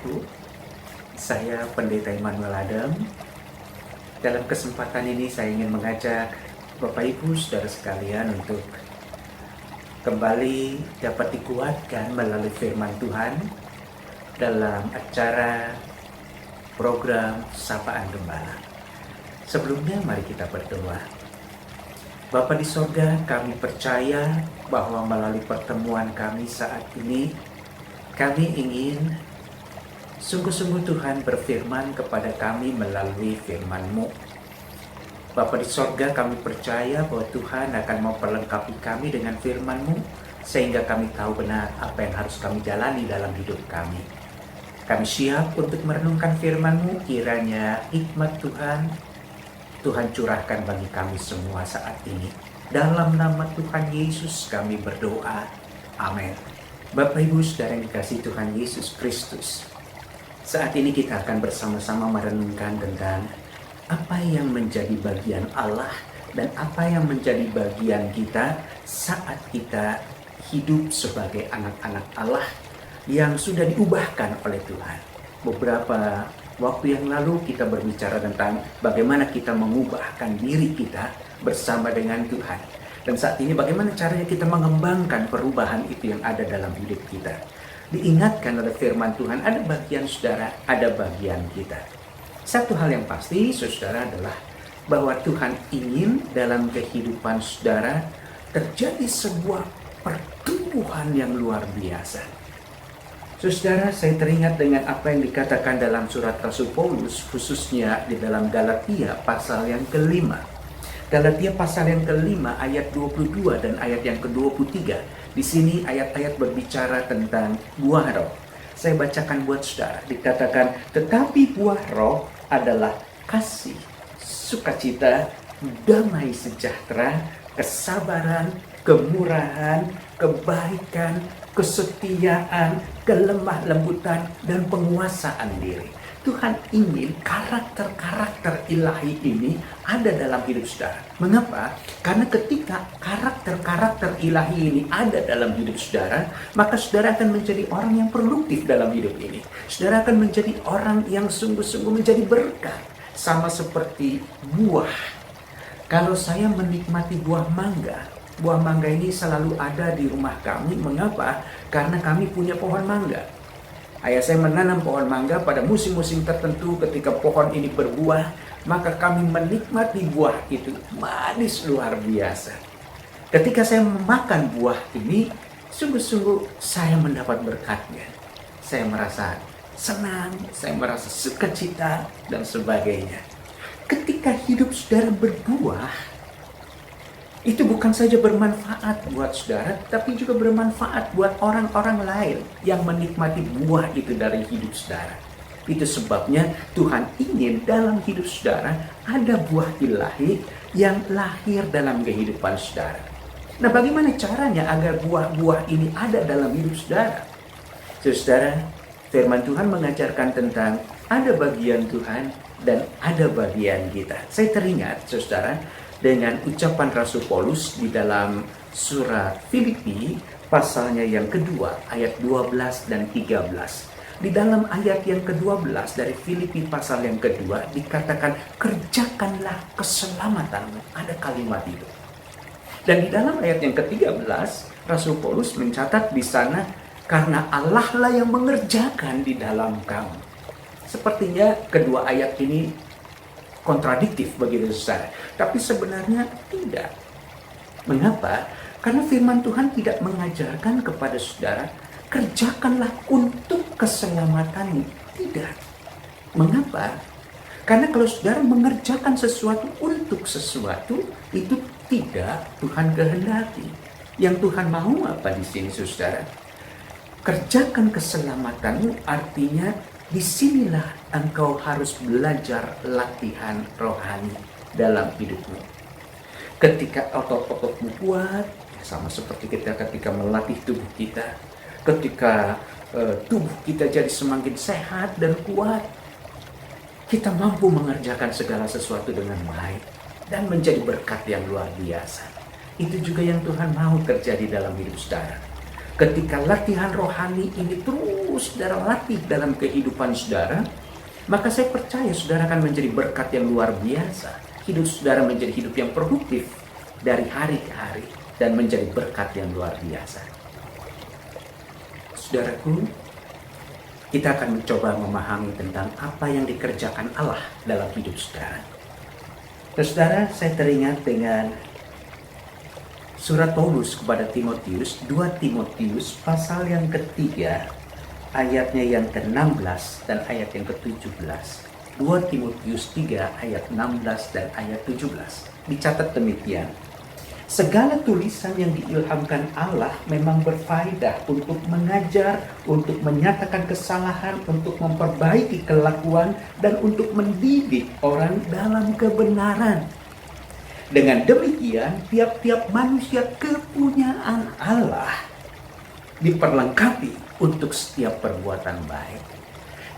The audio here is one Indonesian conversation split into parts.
saudaraku, saya Pendeta Immanuel Adam. Dalam kesempatan ini saya ingin mengajak Bapak Ibu Saudara sekalian untuk kembali dapat dikuatkan melalui firman Tuhan dalam acara program Sapaan Gembala. Sebelumnya mari kita berdoa. Bapa di sorga, kami percaya bahwa melalui pertemuan kami saat ini, kami ingin sungguh-sungguh Tuhan berfirman kepada kami melalui firman-Mu. Bapa di sorga, kami percaya bahwa Tuhan akan memperlengkapi kami dengan firman-Mu, sehingga kami tahu benar apa yang harus kami jalani dalam hidup kami. Kami siap untuk merenungkan firman-Mu, kiranya hikmat Tuhan curahkan bagi kami semua saat ini. Dalam nama Tuhan Yesus kami berdoa. Amin. Bapak Ibu Saudara yang dikasihi Tuhan Yesus Kristus, saat ini kita akan bersama-sama merenungkan tentang apa yang menjadi bagian Allah dan apa yang menjadi bagian kita saat kita hidup sebagai anak-anak Allah yang sudah diubahkan oleh Tuhan. Beberapa waktu yang lalu kita berbicara tentang bagaimana kita mengubahkan diri kita bersama dengan Tuhan. Dan saat ini bagaimana caranya kita mengembangkan perubahan itu yang ada dalam hidup kita. Diingatkan oleh firman Tuhan, ada bagian saudara, ada bagian kita. Satu hal yang pasti, saudara, adalah bahwa Tuhan ingin dalam kehidupan saudara terjadi sebuah pertumbuhan yang luar biasa. Saudara, saya teringat dengan apa yang dikatakan dalam surat Rasul Paulus, khususnya di dalam Galatia pasal yang kelima. Galatia pasal yang kelima ayat 22 dan ayat yang ke-23. Di sini ayat-ayat berbicara tentang buah roh. Saya bacakan buat saudara. Dikatakan, tetapi buah roh adalah kasih, sukacita, damai sejahtera, kesabaran, kemurahan, kebaikan, kesetiaan, kelemah lembutan, dan penguasaan diri. Tuhan ingin karakter-karakter ilahi ini ada dalam hidup saudara. Mengapa? Karena ketika karakter-karakter ilahi ini ada dalam hidup saudara, maka saudara akan menjadi orang yang produktif dalam hidup ini. Saudara akan menjadi orang yang sungguh-sungguh menjadi berkat. Sama seperti buah. Kalau saya menikmati buah mangga ini selalu ada di rumah kami. Mengapa? Karena kami punya pohon mangga. Ayah saya menanam pohon mangga pada musim-musim tertentu. Ketika pohon ini berbuah, maka kami menikmati buah itu. Manis luar biasa. Ketika saya memakan buah ini, sungguh-sungguh saya mendapat berkatnya. Saya merasa senang, saya merasa sukacita, dan sebagainya. Ketika hidup saudara berbuah, itu bukan saja bermanfaat buat saudara, tapi juga bermanfaat buat orang-orang lain yang menikmati buah itu dari hidup saudara. Itu sebabnya Tuhan ingin dalam hidup saudara ada buah ilahi yang lahir dalam kehidupan saudara. Nah, bagaimana caranya agar buah-buah ini ada dalam hidup saudara? Saudara, firman Tuhan mengajarkan tentang ada bagian Tuhan dan ada bagian kita. Saya teringat, saudara, dengan ucapan Rasul Paulus di dalam surat Filipi pasalnya yang kedua ayat 12 dan 13. Di dalam ayat yang ke-12 dari Filipi pasal yang kedua dikatakan, kerjakanlah keselamatanmu. Ada kalimat itu. Dan di dalam ayat yang ke-13 Rasul Paulus mencatat di sana, karena Allah lah yang mengerjakan di dalam kamu. Sepertinya kedua ayat ini kontradiktif begitu saudara. Tapi sebenarnya tidak. Mengapa? Karena firman Tuhan tidak mengajarkan kepada saudara, kerjakanlah untuk keselamatanmu. Tidak. Mengapa? Karena kalau saudara mengerjakan sesuatu untuk sesuatu, itu tidak Tuhan kehendaki. Yang Tuhan mau apa di sini saudara? Kerjakan keselamatanmu artinya disinilah engkau harus belajar latihan rohani dalam hidupmu. Ketika otot-ototmu kuat, sama seperti kita ketika melatih tubuh kita. Ketika tubuh kita jadi semakin sehat dan kuat, kita mampu mengerjakan segala sesuatu dengan baik dan menjadi berkat yang luar biasa. Itu juga yang Tuhan mau terjadi dalam hidup saudara. Ketika latihan rohani ini terus saudara latih dalam kehidupan saudara, maka saya percaya saudara akan menjadi berkat yang luar biasa. Hidup saudara menjadi hidup yang produktif dari hari ke hari dan menjadi berkat yang luar biasa. Saudaraku, kita akan mencoba memahami tentang apa yang dikerjakan Allah dalam hidup saudara. Saudara, saya teringat dengan surat Paulus kepada Timotius, 2 Timotius pasal yang ketiga, ayatnya yang ke-16 dan ayat yang ke-17. 2 Timotius 3 ayat 16 dan ayat 17. Dicatat demikian. Segala tulisan yang diilhamkan Allah memang berfaedah untuk mengajar, untuk menyatakan kesalahan, untuk memperbaiki kelakuan, dan untuk mendidik orang dalam kebenaran. Dengan demikian, tiap-tiap manusia kepunyaan Allah diperlengkapi untuk setiap perbuatan baik.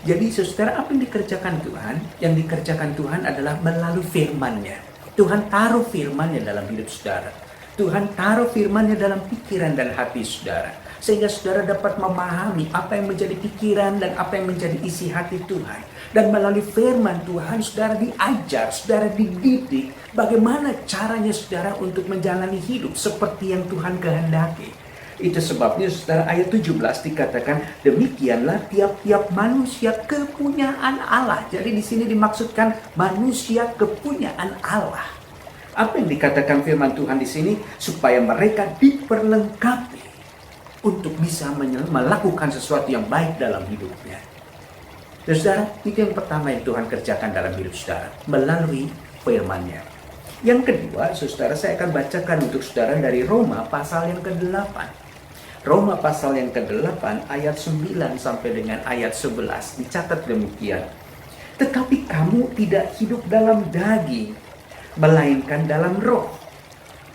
Jadi saudara, apa yang dikerjakan Tuhan? Yang dikerjakan Tuhan adalah melalui firman-Nya. Tuhan taruh firman-Nya dalam hidup saudara. Tuhan taruh firman-Nya dalam pikiran dan hati saudara. Sehingga saudara dapat memahami apa yang menjadi pikiran dan apa yang menjadi isi hati Tuhan. Dan melalui firman Tuhan, saudara diajar, saudara dididik bagaimana caranya saudara untuk menjalani hidup seperti yang Tuhan kehendaki. Itu sebabnya saudara ayat 17 dikatakan, demikianlah tiap-tiap manusia kepunyaan Allah. Jadi di sini dimaksudkan manusia kepunyaan Allah. Apa yang dikatakan firman Tuhan di sini? Supaya mereka diperlengkapi untuk bisa melakukan sesuatu yang baik dalam hidupnya. Saudara, itu yang pertama yang Tuhan kerjakan dalam hidup saudara, melalui firman-Nya. Yang kedua, saudara, saya akan bacakan untuk saudara dari Roma pasal yang ke-8. Roma pasal yang ke-8 ayat 9 sampai dengan ayat 11 dicatat demikian. Tetapi kamu tidak hidup dalam daging, melainkan dalam roh.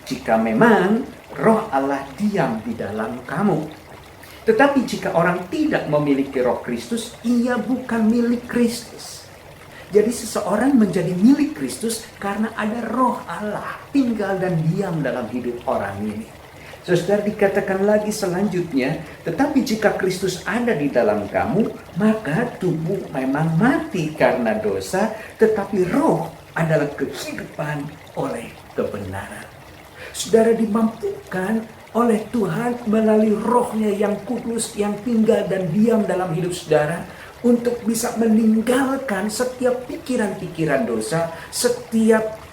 Jika memang roh Allah diam di dalam kamu. Tetapi jika orang tidak memiliki roh Kristus, ia bukan milik Kristus. Jadi seseorang menjadi milik Kristus karena ada roh Allah tinggal dan diam dalam hidup orang ini. Saudara, dikatakan lagi selanjutnya, tetapi jika Kristus ada di dalam kamu, maka tubuh memang mati karena dosa, tetapi roh adalah kehidupan oleh kebenaran. Saudara dimampukan oleh Tuhan melalui rohnya yang kudus, yang tinggal dan diam dalam hidup saudara, untuk bisa meninggalkan setiap pikiran-pikiran dosa, setiap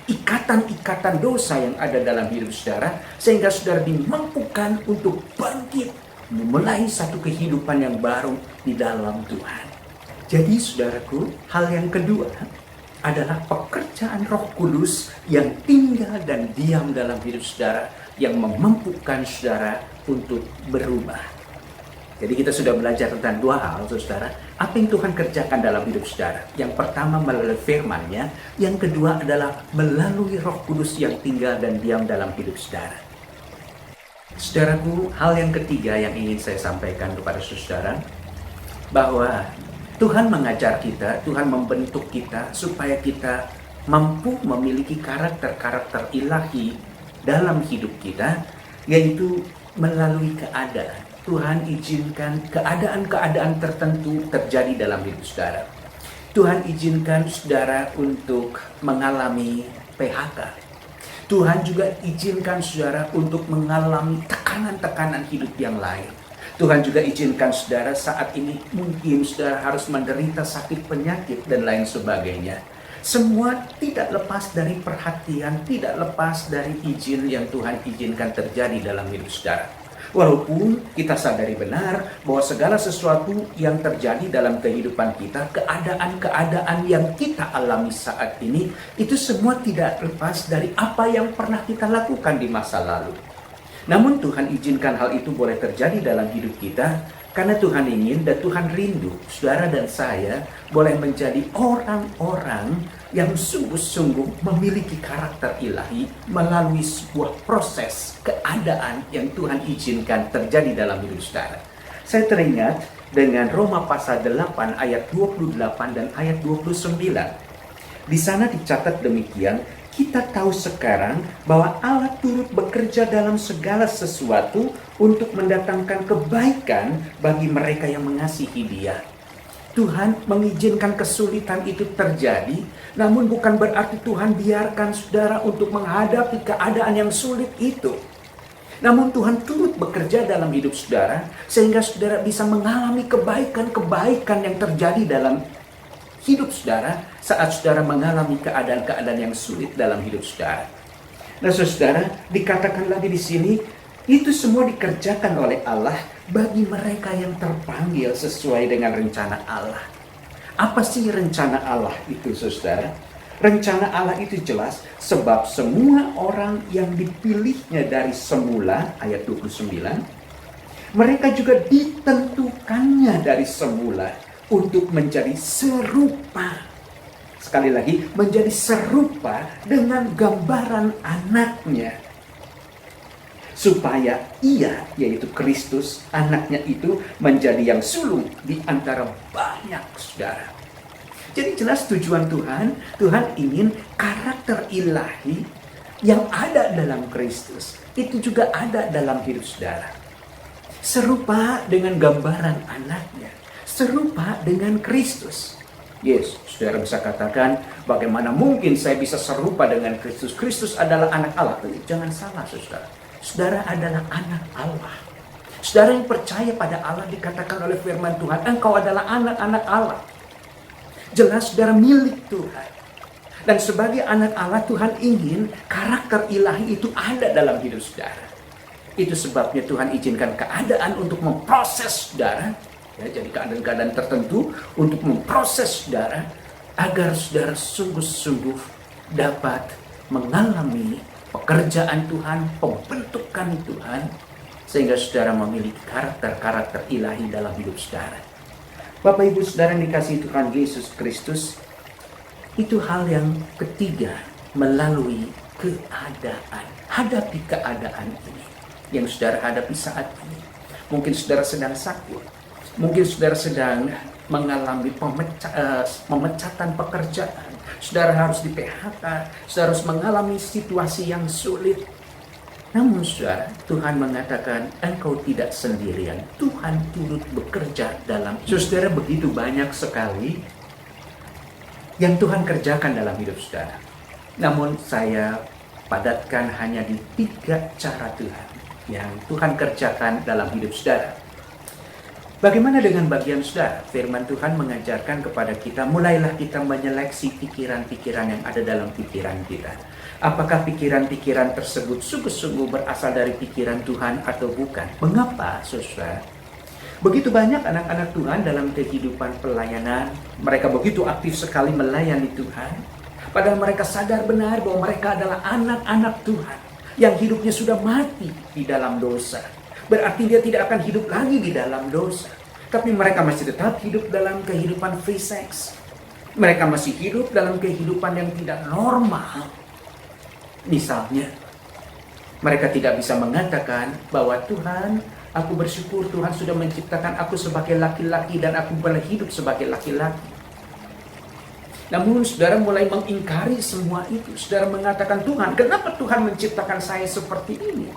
ikatan-ikatan dosa yang ada dalam hidup saudara, sehingga saudara dimampukan untuk bangkit memulai satu kehidupan yang baru di dalam Tuhan. Jadi saudaraku, hal yang kedua adalah pekerjaan Roh Kudus yang tinggal dan diam dalam hidup saudara, yang memampukan saudara untuk berubah. Jadi kita sudah belajar tentang dua hal, saudara. Apa yang Tuhan kerjakan dalam hidup saudara? Yang pertama melalui firman-Nya, yang kedua adalah melalui Roh Kudus yang tinggal dan diam dalam hidup saudara. Saudaraku, hal yang ketiga yang ingin saya sampaikan kepada saudara, bahwa Tuhan mengajar kita, Tuhan membentuk kita supaya kita mampu memiliki karakter-karakter ilahi dalam hidup kita, yaitu melalui keadaan. Tuhan izinkan keadaan-keadaan tertentu terjadi dalam hidup saudara. Tuhan izinkan saudara untuk mengalami PHK. Tuhan juga izinkan saudara untuk mengalami tekanan-tekanan hidup yang lain. Tuhan juga izinkan saudara saat ini mungkin saudara harus menderita sakit penyakit dan lain sebagainya. Semua tidak lepas dari perhatian, tidak lepas dari izin yang Tuhan izinkan terjadi dalam hidup saudara. Walaupun kita sadari benar bahwa segala sesuatu yang terjadi dalam kehidupan kita, keadaan-keadaan yang kita alami saat ini, itu semua tidak lepas dari apa yang pernah kita lakukan di masa lalu. Namun Tuhan izinkan hal itu boleh terjadi dalam hidup kita, karena Tuhan ingin dan Tuhan rindu saudara dan saya boleh menjadi orang-orang yang sungguh-sungguh memiliki karakter ilahi melalui sebuah proses keadaan yang Tuhan izinkan terjadi dalam hidup saudara. Saya teringat dengan Roma pasal 8 ayat 28 dan ayat 29. Di sana dicatat demikian, kita tahu sekarang bahwa Allah turut bekerja dalam segala sesuatu untuk mendatangkan kebaikan bagi mereka yang mengasihi Dia. Tuhan mengizinkan kesulitan itu terjadi, namun bukan berarti Tuhan biarkan saudara untuk menghadapi keadaan yang sulit itu. Namun Tuhan turut bekerja dalam hidup saudara, sehingga saudara bisa mengalami kebaikan-kebaikan yang terjadi dalam hidup saudara saat saudara mengalami keadaan-keadaan yang sulit dalam hidup saudara. Nah saudara, dikatakan lagi di sini, itu semua dikerjakan oleh Allah bagi mereka yang terpanggil sesuai dengan rencana Allah. Apa sih rencana Allah itu, saudara? Rencana Allah itu jelas, sebab semua orang yang dipilihnya dari semula, ayat 29, mereka juga ditentukannya dari semula untuk menjadi serupa. Sekali lagi, menjadi serupa dengan gambaran anaknya. Supaya ia, yaitu Kristus, anaknya itu menjadi yang sulung di antara banyak saudara. Jadi jelas tujuan Tuhan, Tuhan ingin karakter ilahi yang ada dalam Kristus, itu juga ada dalam hidup saudara. Serupa dengan gambaran anaknya, serupa dengan Kristus. Yes, saudara bisa katakan, bagaimana mungkin saya bisa serupa dengan Kristus? Kristus adalah anak Allah. Jangan salah, saudara. Saudara adalah anak Allah. Saudara yang percaya pada Allah, dikatakan oleh firman Tuhan, engkau adalah anak-anak Allah. Jelas saudara milik Tuhan. Dan sebagai anak Allah, Tuhan ingin karakter ilahi itu ada dalam hidup saudara. Itu sebabnya Tuhan izinkan keadaan untuk memproses saudara. Ya, jadi keadaan-keadaan tertentu untuk memproses saudara, agar saudara sungguh-sungguh dapat mengalami pekerjaan Tuhan, pembentukan Tuhan, sehingga saudara memiliki karakter-karakter ilahi dalam hidup saudara. Bapak Ibu saudara yang dikasihi Tuhan Yesus Kristus, itu hal yang ketiga, melalui keadaan. Hadapi keadaan ini yang saudara hadapi saat ini. Mungkin saudara sedang sakit, mungkin saudara sedang mengalami pemecatan pekerjaan, saudara harus di PHK, saudara harus mengalami situasi yang sulit. Namun saudara, Tuhan mengatakan engkau tidak sendirian. Tuhan turut bekerja dalam. Saudara, begitu banyak sekali yang Tuhan kerjakan dalam hidup saudara. Namun saya padatkan hanya di 3 cara Tuhan yang Tuhan kerjakan dalam hidup saudara. Bagaimana dengan bagian saudara? Firman Tuhan mengajarkan kepada kita, mulailah kita menyeleksi pikiran-pikiran yang ada dalam pikiran kita. Apakah pikiran-pikiran tersebut sungguh-sungguh berasal dari pikiran Tuhan atau bukan? Mengapa, saudara? Begitu banyak anak-anak Tuhan dalam kehidupan pelayanan, mereka begitu aktif sekali melayani Tuhan, padahal mereka sadar benar bahwa mereka adalah anak-anak Tuhan yang hidupnya sudah mati di dalam dosa. Berarti dia tidak akan hidup lagi di dalam dosa. Tapi mereka masih tetap hidup dalam kehidupan free sex. Mereka masih hidup dalam kehidupan yang tidak normal. Misalnya, mereka tidak bisa mengatakan bahwa Tuhan, aku bersyukur Tuhan sudah menciptakan aku sebagai laki-laki dan aku boleh hidup sebagai laki-laki. Namun saudara mulai mengingkari semua itu. Saudara mengatakan, Tuhan, kenapa Tuhan menciptakan saya seperti ini?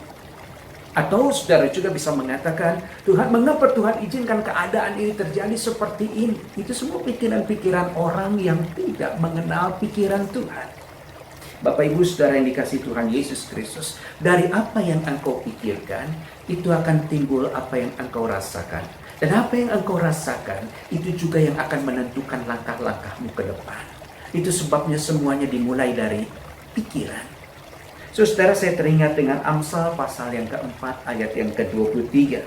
Atau saudara juga bisa mengatakan, Tuhan, mengapa Tuhan izinkan keadaan ini terjadi seperti ini? Itu semua pikiran-pikiran orang yang tidak mengenal pikiran Tuhan. Bapak Ibu saudara yang dikasihi Tuhan Yesus Kristus, dari apa yang engkau pikirkan, itu akan timbul apa yang engkau rasakan. Dan apa yang engkau rasakan, itu juga yang akan menentukan langkah-langkahmu ke depan. Itu sebabnya semuanya dimulai dari pikiran. Saudara, saya teringat dengan Amsal pasal yang keempat ayat yang ke-23.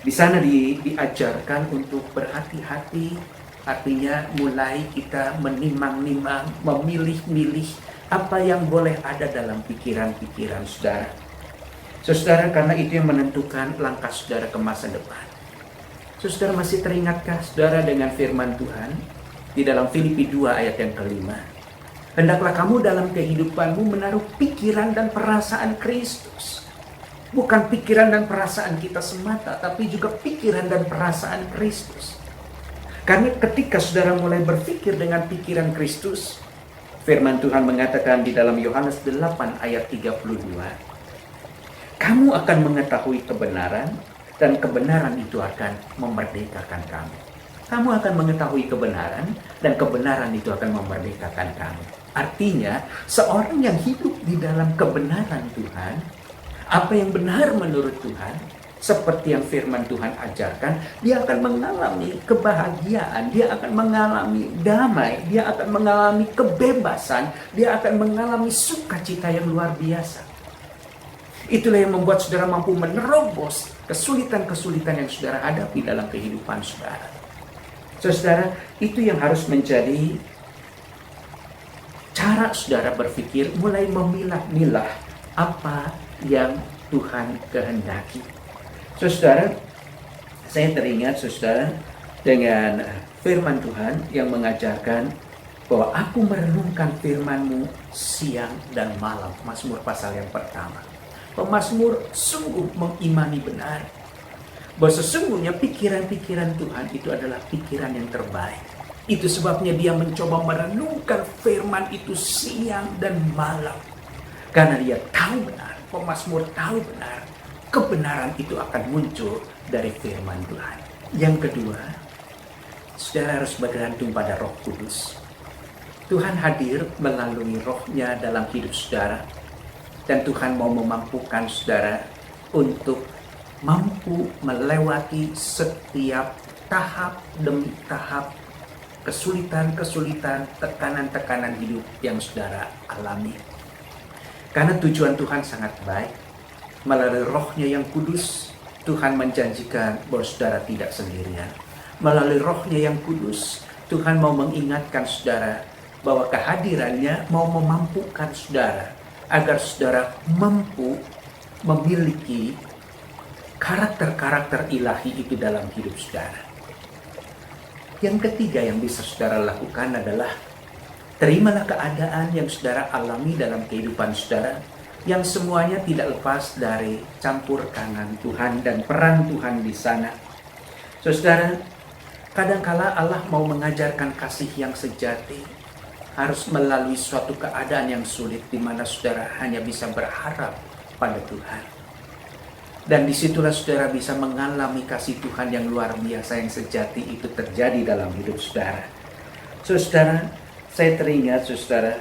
Di sana diajarkan untuk berhati-hati, artinya mulai kita menimang-nimang, memilih-milih apa yang boleh ada dalam pikiran-pikiran saudara. Saudara, karena itu yang menentukan langkah saudara ke masa depan. Saudara, masih teringatkah saudara dengan firman Tuhan di dalam Filipi 2 ayat yang ke-5? Hendaklah kamu dalam kehidupanmu menaruh pikiran dan perasaan Kristus. Bukan pikiran dan perasaan kita semata, tapi juga pikiran dan perasaan Kristus. Karena ketika saudara mulai berpikir dengan pikiran Kristus, firman Tuhan mengatakan di dalam Yohanes 8 ayat 32, Kamu akan mengetahui kebenaran, dan kebenaran itu akan memerdekakan kamu. Kamu akan mengetahui kebenaran, dan kebenaran itu akan memerdekakan kamu. Artinya, seorang yang hidup di dalam kebenaran Tuhan, apa yang benar menurut Tuhan, seperti yang firman Tuhan ajarkan, dia akan mengalami kebahagiaan, dia akan mengalami damai, dia akan mengalami kebebasan, dia akan mengalami sukacita yang luar biasa. Itulah yang membuat saudara mampu menerobos kesulitan-kesulitan yang saudara hadapi dalam kehidupan saudara. Saudara, itu yang harus menjadi cara saudara berpikir, mulai memilah-milah apa yang Tuhan kehendaki. Saudara, saya teringat saudara dengan firman Tuhan yang mengajarkan bahwa aku merenungkan firman-Mu siang dan malam. Mazmur pasal yang pertama. Pemazmur sungguh mengimani benar bahwa sesungguhnya pikiran-pikiran Tuhan itu adalah pikiran yang terbaik. Itu sebabnya dia mencoba merenungkan firman itu siang dan malam. Karena dia tahu benar, pemazmur tahu benar, kebenaran itu akan muncul dari firman Tuhan. Yang kedua, saudara harus bergantung pada Roh Kudus. Tuhan hadir melalui Roh-Nya dalam hidup saudara. Dan Tuhan mau memampukan saudara untuk mampu melewati setiap tahap demi tahap kesulitan-kesulitan, tekanan-tekanan hidup yang saudara alami. Karena tujuan Tuhan sangat baik. Melalui Roh-Nya yang kudus, Tuhan menjanjikan bahwa saudara tidak sendirian. Melalui Roh-Nya yang kudus, Tuhan mau mengingatkan saudara bahwa kehadirannya mau memampukan saudara agar saudara mampu memiliki karakter-karakter ilahi itu dalam hidup saudara. Yang ketiga yang bisa saudara lakukan adalah terimalah keadaan yang saudara alami dalam kehidupan saudara, yang semuanya tidak lepas dari campur tangan Tuhan dan peran Tuhan di sana. Saudara, kadangkala Allah mau mengajarkan kasih yang sejati harus melalui suatu keadaan yang sulit di mana saudara hanya bisa berharap pada Tuhan. Dan disitulah saudara bisa mengalami kasih Tuhan yang luar biasa yang sejati itu terjadi dalam hidup saudara. Saudara, saya teringat saudara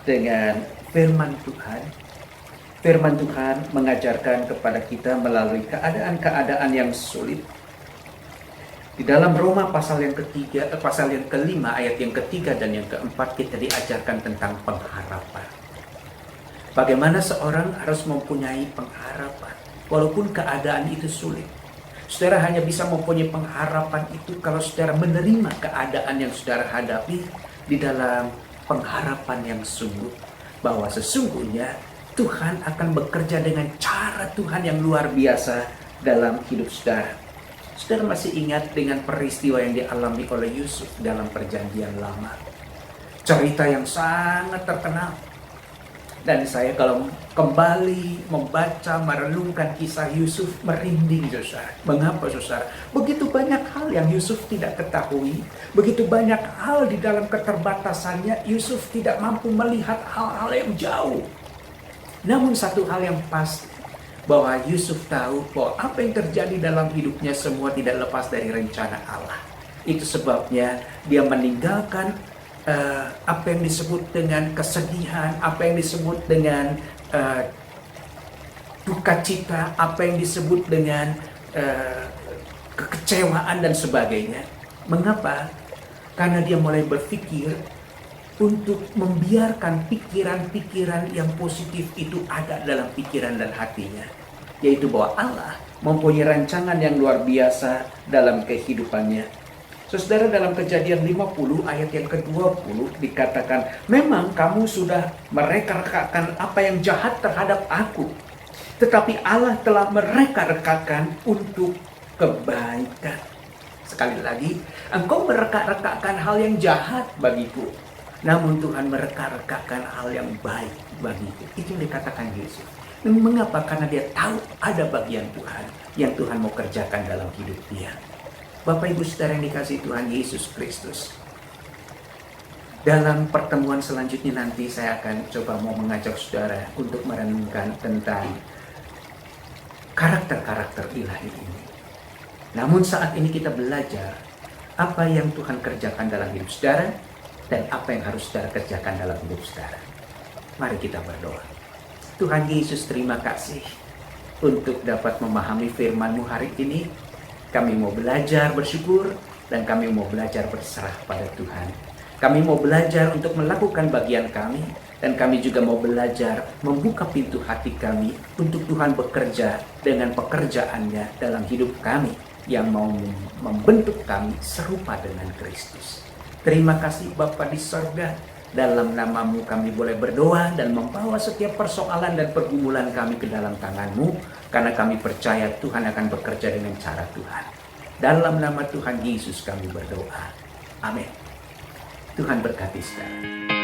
dengan firman Tuhan. Firman Tuhan mengajarkan kepada kita melalui keadaan-keadaan yang sulit. Di dalam Roma pasal yang kelima, ayat yang ketiga dan yang keempat, kita diajarkan tentang pengharapan. Bagaimana seorang harus mempunyai pengharapan, walaupun keadaan itu sulit. Saudara hanya bisa mempunyai pengharapan itu kalau saudara menerima keadaan yang saudara hadapi di dalam pengharapan yang sungguh. Bahwa sesungguhnya Tuhan akan bekerja dengan cara Tuhan yang luar biasa dalam hidup saudara. Saudara masih ingat dengan peristiwa yang dialami oleh Yusuf dalam perjanjian lama. Cerita yang sangat terkenal. Dan saya kalau kembali membaca, merenungkan kisah Yusuf, merinding saudara. Mengapa saudara? Begitu banyak hal yang Yusuf tidak ketahui. Begitu banyak hal di dalam keterbatasannya, Yusuf tidak mampu melihat hal-hal yang jauh. Namun satu hal yang pasti, bahwa Yusuf tahu bahwa apa yang terjadi dalam hidupnya semua tidak lepas dari rencana Allah. Itu sebabnya dia meninggalkan apa yang disebut dengan kesedihan, apa yang disebut dengan duka cita, apa yang disebut dengan kekecewaan dan sebagainya. Mengapa? Karena dia mulai berpikir untuk membiarkan pikiran-pikiran yang positif itu ada dalam pikiran dan hatinya. Yaitu bahwa Allah mempunyai rancangan yang luar biasa dalam kehidupannya. Saudara, dalam Kejadian 50 ayat yang ke-20 dikatakan, memang kamu sudah mereka-rekakan apa yang jahat terhadap aku. Tetapi Allah telah mereka-rekakan untuk kebaikan. Sekali lagi, engkau mereka-rekakan hal yang jahat bagiku. Namun Tuhan mereka-rekakan hal yang baik bagiku. Itu yang dikatakan Yesus. Mengapa? Karena dia tahu ada bagian Tuhan yang Tuhan mau kerjakan dalam hidup dia. Bapak Ibu Saudara yang dikasihi Tuhan Yesus Kristus. Dalam pertemuan selanjutnya nanti saya akan coba mau mengajak saudara untuk merenungkan tentang karakter-karakter ilahi ini. Namun saat ini kita belajar apa yang Tuhan kerjakan dalam hidup saudara dan apa yang harus saudara kerjakan dalam hidup saudara. Mari kita berdoa. Tuhan Yesus, terima kasih untuk dapat memahami firman-Mu hari ini. Kami mau belajar bersyukur dan kami mau belajar berserah pada Tuhan. Kami mau belajar untuk melakukan bagian kami, dan kami juga mau belajar membuka pintu hati kami untuk Tuhan bekerja dengan pekerjaannya dalam hidup kami yang mau membentuk kami serupa dengan Kristus. Terima kasih Bapa di sorga, dalam nama-Mu kami boleh berdoa dan membawa setiap persoalan dan pergumulan kami ke dalam tangan-Mu, karena kami percaya Tuhan akan bekerja dengan cara Tuhan. Dalam nama Tuhan Yesus kami berdoa. Amin. Tuhan berkati saudara.